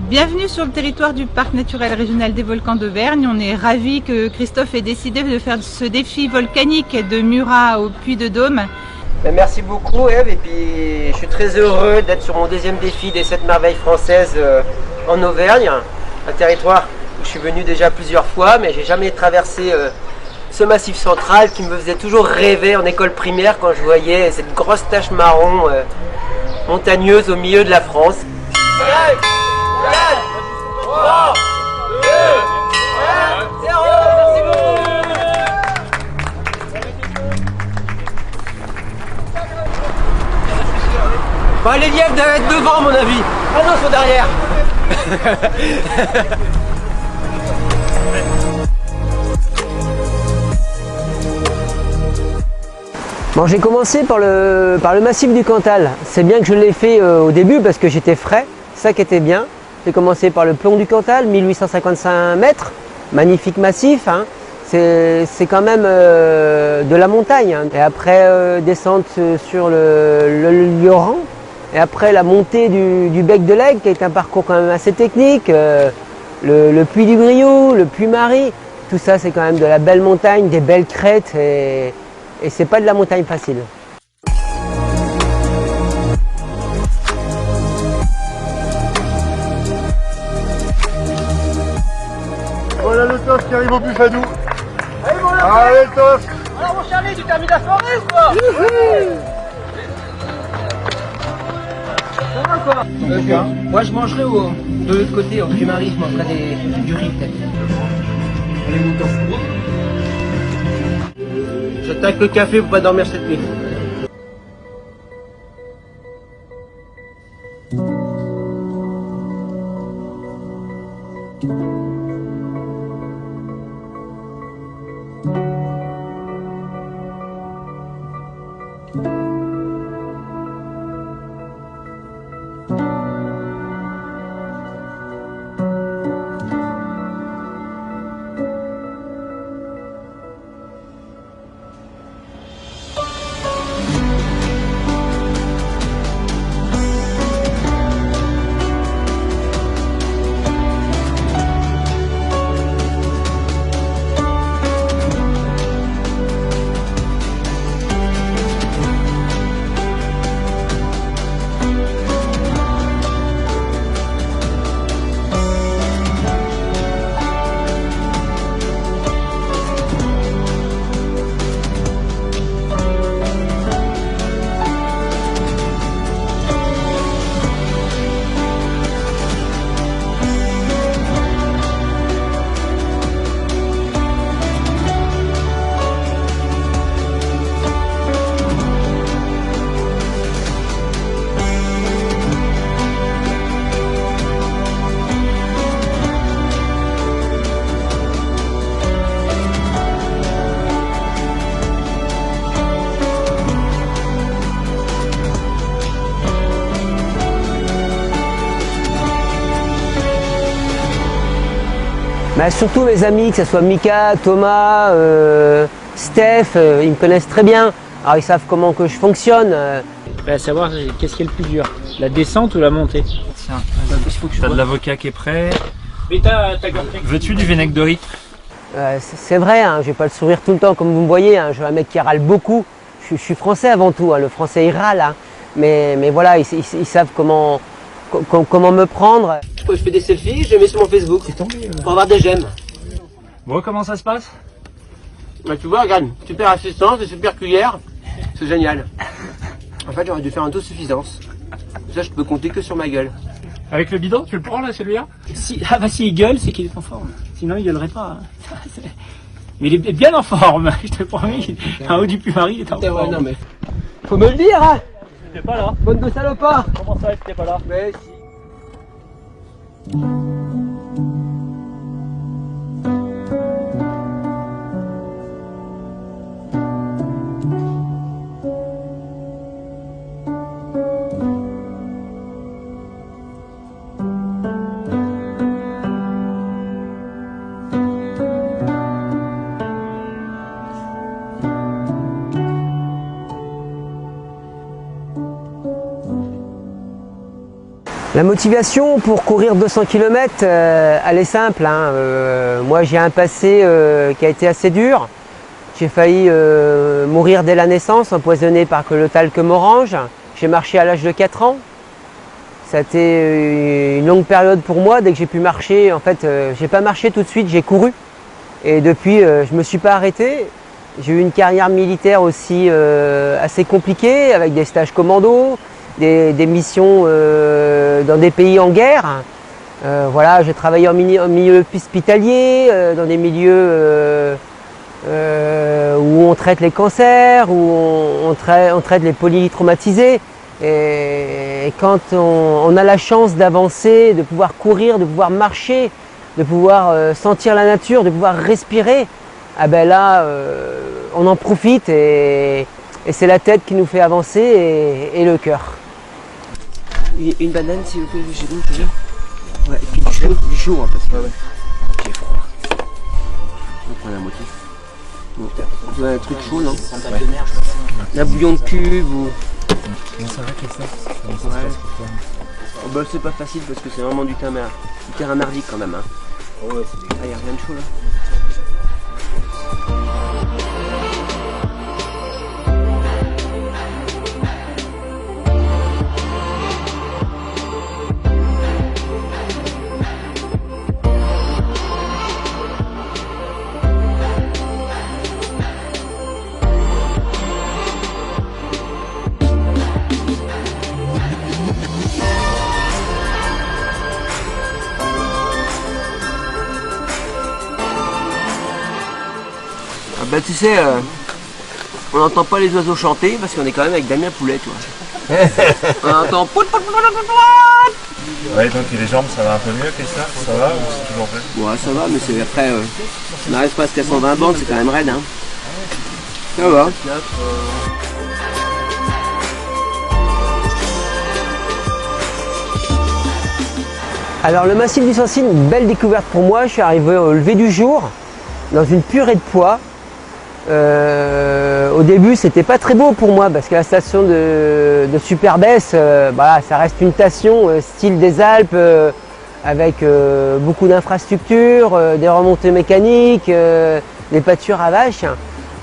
Bienvenue sur le territoire du Parc naturel régional des volcans d'Auvergne. On est ravis que Christophe ait décidé de faire ce défi volcanique de Murat au Puy de Dôme. Merci beaucoup Eve, et puis je suis très heureux d'être sur mon deuxième défi des 7 merveilles françaises en Auvergne, un territoire où je suis venu déjà plusieurs fois, mais j'ai jamais traversé ce massif central qui me faisait toujours rêver en école primaire quand je voyais cette grosse tache marron montagneuse au milieu de la France. Bon, les lièvres doivent être devant à mon avis. Ah non, ils sont derrière. Bon, j'ai commencé par le massif du Cantal. C'est bien que je l'ai fait au début parce que j'étais frais, c'est ça qui était bien. J'ai commencé par le plomb du Cantal, 1855 mètres, magnifique massif, hein. C'est quand même de la montagne, hein. Et après descente sur le Lioran, et après la montée du bec de l'Aigle, qui est un parcours quand même assez technique, le puy du Griou, le puy Marie, tout ça c'est quand même de la belle montagne, des belles crêtes, et c'est pas de la montagne facile. Voilà le tof qui arrive au Buffadou. Allez mon Allez le tof. Alors mon Charlie, tu termines la soirée ou quoi? Ça va quoi? Moi je mangerai de l'autre côté, au Puy-Marie, je mangerai du riz peut-être. Allez mon tof. J'attaque le café pour pas dormir cette nuit. Bah, surtout mes amis, que ce soit Mika, Thomas, Steph, ils me connaissent très bien. Alors ils savent comment que je fonctionne. À savoir qu'est-ce qui est le plus dur, la descente ou la montée? Tiens, t'as de l'avocat qui est prêt. Mais Veux-tu du vinaigre de riz? C'est vrai, hein, je vais pas le sourire tout le temps comme vous me voyez. Hein, je suis un mec qui râle beaucoup. Je suis français avant tout, hein, le français il râle. Hein, mais voilà, ils savent comment me prendre. Je fais des selfies, je les mets sur mon Facebook. C'est tombé. Pour avoir des j'aime. Bon, comment ça se passe? Bah, tu vois, regarde, super assistance, des super cuillères. C'est génial. En fait, j'aurais dû faire un autosuffisance. Ça, je peux compter que sur ma gueule. Avec le bidon, tu le prends là, celui-là? Si, ah bah s'il gueule, c'est qu'il est en forme. Sinon il gueulerait pas. Mais il est bien en forme, je te promets. En haut du Puy-Marie, il est en forme. Non mais... Faut me le dire, hein. T'étais pas là. Bonne de salopard. Comment ça, t'étais pas là? Mais si. La motivation pour courir 200 km, elle est simple. Hein. Moi j'ai un passé qui a été assez dur. J'ai failli mourir dès la naissance, empoisonné par le talc morange. J'ai marché à l'âge de 4 ans. Ça a été une longue période pour moi. Dès que j'ai pu marcher, en fait, j'ai pas marché tout de suite, j'ai couru. Et depuis, je me suis pas arrêté. J'ai eu une carrière militaire aussi assez compliquée, avec des stages commando, des missions dans des pays en guerre. Voilà, j'ai travaillé en milieu hospitalier, dans des milieux où on traite les cancers, où on traite les polytraumatisés. Et quand on a la chance d'avancer, de pouvoir courir, de pouvoir marcher, de pouvoir sentir la nature, de pouvoir respirer, ah ben là, on en profite et c'est la tête qui nous fait avancer et le cœur. Une banane s'il vous plaît, j'ai donc déjà. Ouais, et puis du chaud hein, parce que j'ai froid. On prend la moitié. Bon, un truc chaud non ouais. La bouillon de cube ou. Comment ça va Christophe? Comment ça Ouais. se passe pour toi? Oh, bah, c'est pas facile parce que c'est vraiment du terrain merdique quand même. Hein. Oh ouais, c'est Ah, y a rien de chaud là. Bah tu sais, on n'entend pas les oiseaux chanter parce qu'on est quand même avec Damien Poulet, tu vois. On entend pout pout pout pout pout. Ouais, donc les jambes, ça va un peu mieux, Christophe? Ça va ou c'est toujours fait? Ouais, ça va, mais c'est après, on n'arrive pas à 120 bandes, c'est quand même raide, hein. Ça va. Alors le massif du Sancy, une belle découverte pour moi. Je suis arrivé au lever du jour dans une purée de poids. Au début, c'était pas très beau pour moi parce que la station de Superbès, voilà, ça reste une station style des Alpes avec beaucoup d'infrastructures, des remontées mécaniques, des pâtures à vaches.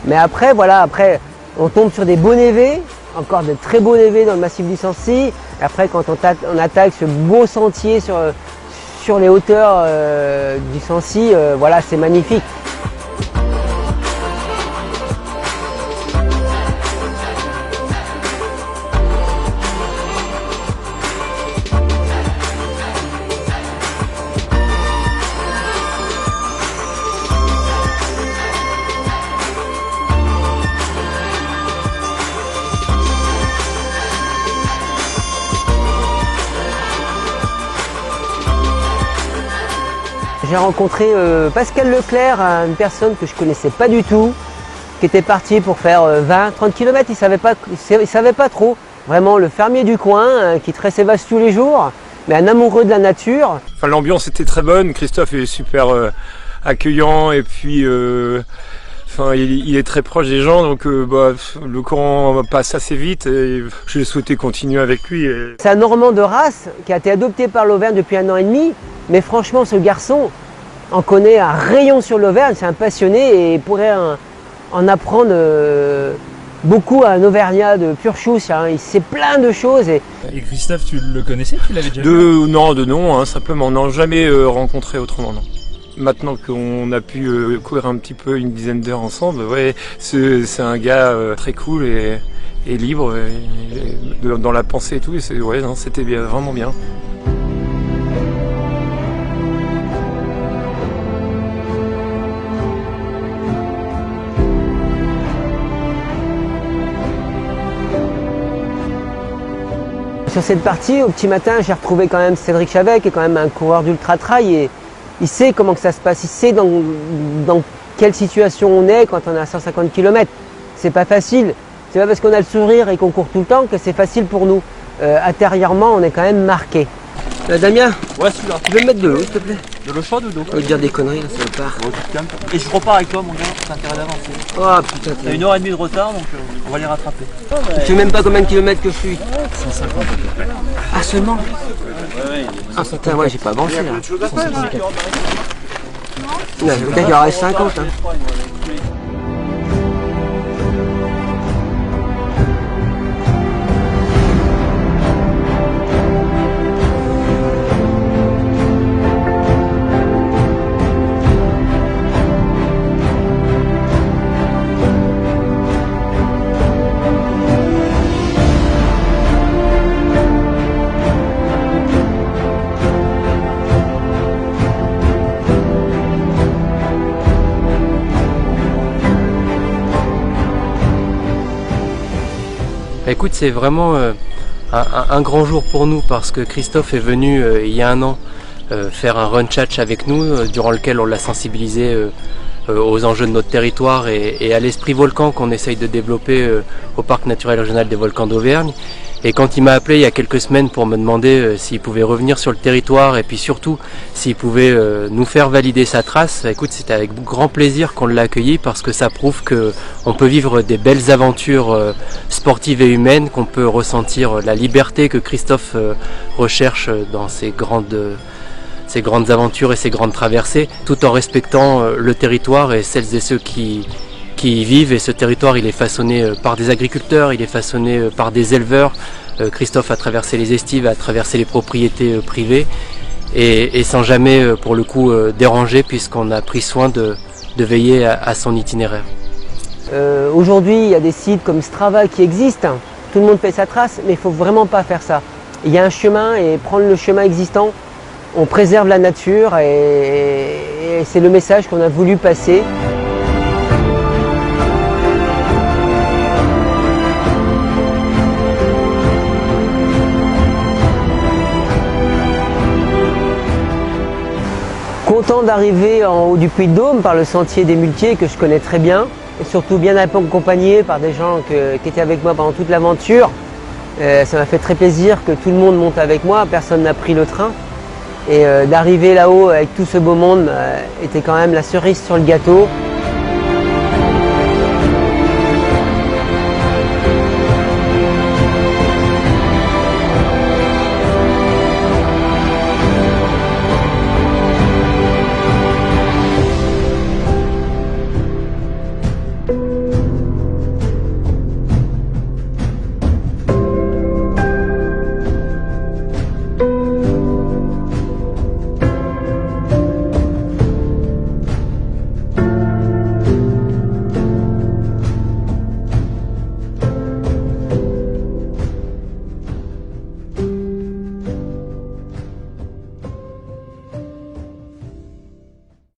Mais après, voilà, après, on tombe sur des beaux névés, encore de très beaux névés dans le massif du Sancy. Après, quand on attaque ce beau sentier sur les hauteurs du Sancy, voilà, c'est magnifique. J'ai rencontré Pascal Leclerc, une personne que je connaissais pas du tout, qui était parti pour faire 20-30 km, il savait pas trop. Vraiment le fermier du coin, qui tressait vaches tous les jours, mais un amoureux de la nature. Enfin, l'ambiance était très bonne, Christophe est super accueillant et puis enfin, il est très proche des gens, donc le courant passe assez vite et je souhaitais continuer avec lui. C'est un Normand de race qui a été adopté par l'Auvergne depuis 1 an et demi, mais franchement ce garçon en connaît un rayon sur l'Auvergne, c'est un passionné et pourrait en apprendre beaucoup à un Auvergnat de pure chousse, hein. Il sait plein de choses. Et Christophe, tu le connaissais? Tu l'avais déjà vu? Non, de nom, hein, simplement, non, jamais rencontré autrement, non. Maintenant qu'on a pu courir un petit peu une dizaine d'heures ensemble, ouais, c'est un gars très cool et libre dans la pensée et tout. Et ouais, non, c'était vraiment bien. Sur cette partie, au petit matin, j'ai retrouvé quand même Cédric Chavet, qui est quand même un coureur d'ultra-trail et il sait comment que ça se passe, il sait dans quelle situation on est quand on est à 150 km. C'est pas facile, c'est pas parce qu'on a le sourire et qu'on court tout le temps que c'est facile pour nous. Intérieurement, on est quand même marqué. Damien, Ouais, celui-là. tu peux me mettre de l'eau, s'il te plaît? De l'eau chaude ou d'eau? On va te dire des conneries, là, ça repart. Bon, tu te calmes. Et je repars avec toi, mon gars, t'as intérêt d'avancer. Oh putain, T'as 1h30 de retard, donc on va les rattraper. tu sais même pas combien de kilomètres que je suis. 150 à peu près. Ah, seulement? Ah putain, ouais, j'ai pas avancé là. Peut-être qu'il y aura 50. Hein. Écoute, c'est vraiment un grand jour pour nous parce que Christophe est venu il y a un an faire un run chat avec nous durant lequel on l'a sensibilisé aux enjeux de notre territoire et à l'esprit volcan qu'on essaye de développer au Parc naturel régional des volcans d'Auvergne. Et quand il m'a appelé il y a quelques semaines pour me demander s'il pouvait revenir sur le territoire et puis surtout s'il pouvait nous faire valider sa trace, écoute, c'était avec grand plaisir qu'on l'a accueilli parce que ça prouve qu'on peut vivre des belles aventures sportives et humaines, qu'on peut ressentir la liberté que Christophe recherche dans ces grandes aventures et ces grandes traversées, tout en respectant le territoire et celles et ceux qui y vivent. Et ce territoire, il est façonné par des agriculteurs, il est façonné par des éleveurs. Christophe a traversé les estives, a traversé les propriétés privées et sans jamais, pour le coup, déranger puisqu'on a pris soin de veiller à son itinéraire. Aujourd'hui, il y a des sites comme Strava qui existent. Tout le monde fait sa trace, mais il ne faut vraiment pas faire ça. Il y a un chemin et prendre le chemin existant, on préserve la nature et c'est le message qu'on a voulu passer. Content d'arriver en haut du Puy-de-Dôme par le sentier des Muletiers que je connais très bien et surtout bien accompagné par des gens qui étaient avec moi pendant toute l'aventure. Ça m'a fait très plaisir que tout le monde monte avec moi, personne n'a pris le train. Et d'arriver là-haut avec tout ce beau monde était quand même la cerise sur le gâteau.